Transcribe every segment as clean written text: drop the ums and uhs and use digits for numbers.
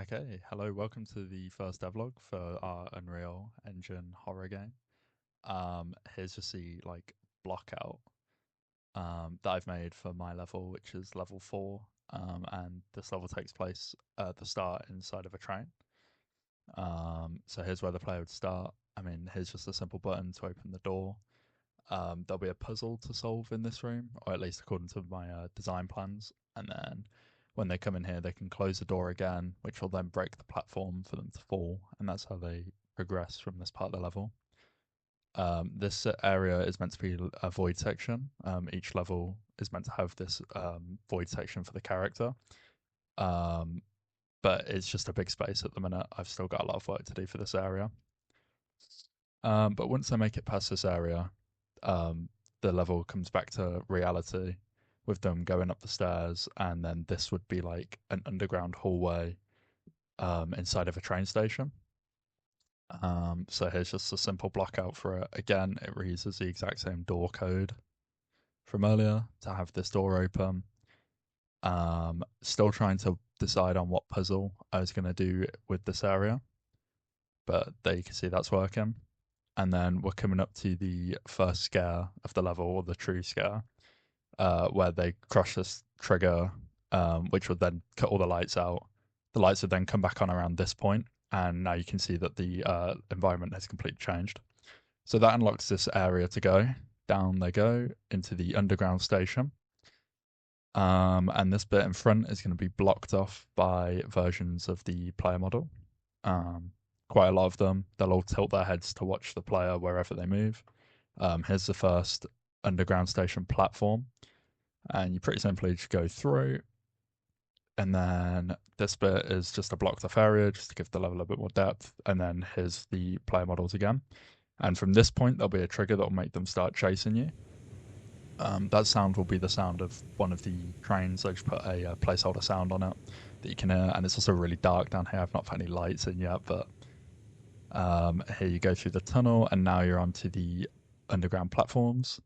Okay, hello, welcome to the first devlog for our Unreal Engine horror game. Here's just the block out that I've made for my level, which is level 4. And this level takes place at the start inside of a train. So here's where the player would start. I mean, here's just a simple button to open the door. There'll be a puzzle to solve in this room, or at least according to my design plans. And then when they come in here, they can close the door again, which will then break the platform for them to fall. And that's how they progress from this part of the level. This area is meant to be a void section. Each level is meant to have this void section for the character. Um, but it's just a big space at the minute. I've still got a lot of work to do for this area. But once I make it past this area, um, the level comes back to reality with them going up the stairs, and then this would be like an underground hallway inside of a train station. So here's just a simple block out for it. Again, it reuses the exact same door code from earlier to have this door open. Still trying to decide on what puzzle I was going to do with this area, but there you can see that's working. And then we're coming up to the first scare of the level, or the true scare, where they crush this trigger, which would then cut all the lights out. The lights would then come back on around this point, and now you can see that the environment has completely changed. So that unlocks this area to go. Down they go into the underground station. And this bit in front is going to be blocked off by versions of the player model. Quite a lot of them. They'll all tilt their heads to watch the player wherever they move. Here's the first underground station platform, and you pretty simply just go through. And then this bit is just a blocked off area just to give the level a bit more depth. And then here's the player models again. And from this point, there'll be a trigger that will make them start chasing you. That sound will be the sound of one of the trains. I just put a placeholder sound on it that you can hear. And it's also really dark down here. I've not put any lights in yet, but here you go through the tunnel, and now you're onto the underground platforms.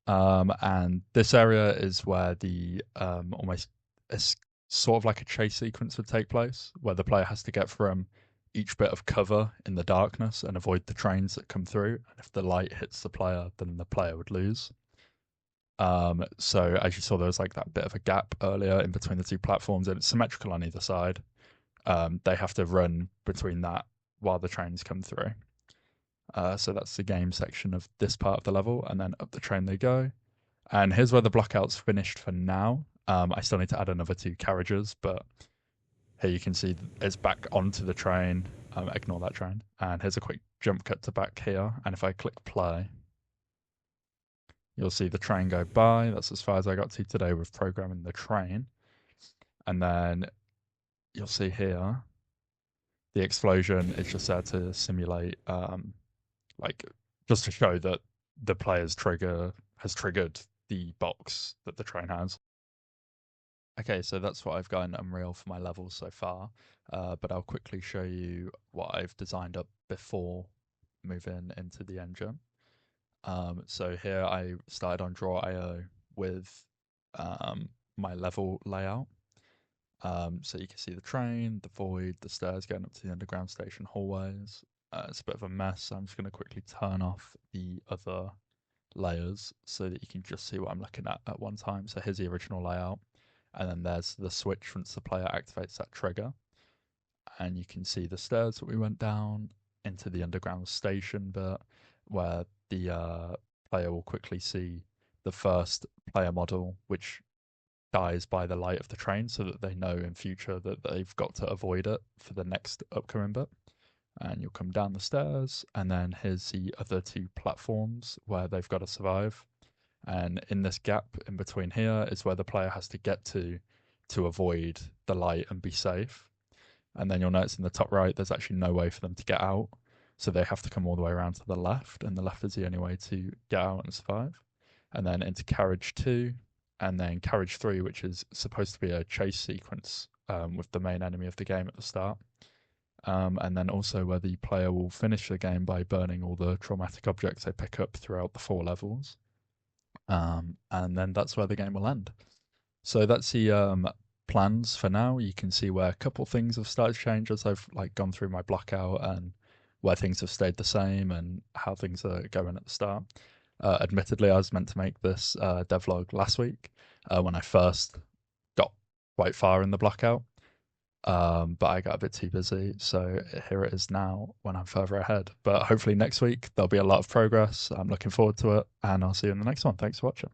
And this area is where the almost it's sort of like a chase sequence would take place, where the player has to get from each bit of cover in the darkness and avoid the trains that come through. And if the light hits the player, then the player would lose. So as you saw, there was like that bit of a gap earlier in between the two platforms, and it's symmetrical on either side. They have to run between that while the trains come through. So that's the game section of this part of the level, and then up the train they go. And here's where the blockout's finished for now. I still need to add another 2 carriages, but here you can see it's back onto the train. Ignore that train. And here's a quick jump cut to back here. And if I click play, you'll see the train go by. That's as far as I got to today with programming the train. And then you'll see here the explosion is just there to simulate, like, just to show that the player's trigger has triggered the box that the train has. Okay, so that's what I've got in Unreal for my levels so far, but I'll quickly show you what I've designed up before moving into the engine. So here I started on Draw.io with my level layout. So you can see the train, the void, the stairs going up to the underground station hallways. It's a bit of a mess, so I'm just going to quickly turn off the other layers so that you can just see what I'm looking at one time. So here's the original layout, and then there's the switch once the player activates that trigger. And you can see the stairs that we went down into the underground station bit, where the player will quickly see the first player model, which dies by the light of the train, so that they know in future that they've got to avoid it for the next upcoming bit. And you'll come down the stairs, and then here's the other 2 platforms where they've got to survive. And in this gap in between here is where the player has to get to avoid the light and be safe. And then you'll notice in the top right, there's actually no way for them to get out. So they have to come all the way around to the left, and the left is the only way to get out and survive. And then into carriage 2, and then carriage 3, which is supposed to be a chase sequence with the main enemy of the game at the start. And then also where the player will finish the game by burning all the traumatic objects they pick up throughout the 4 levels. And then that's where the game will end. So that's the plans for now. You can see where a couple things have started to change as I've like gone through my blackout, and where things have stayed the same and how things are going at the start. Admittedly, I was meant to make this devlog last week when I first got quite far in the blackout, but I got a bit too busy, so here it is now when I'm further ahead. But hopefully next week there'll be a lot of progress. I'm looking forward to it, and I'll see you in the next one. Thanks for watching.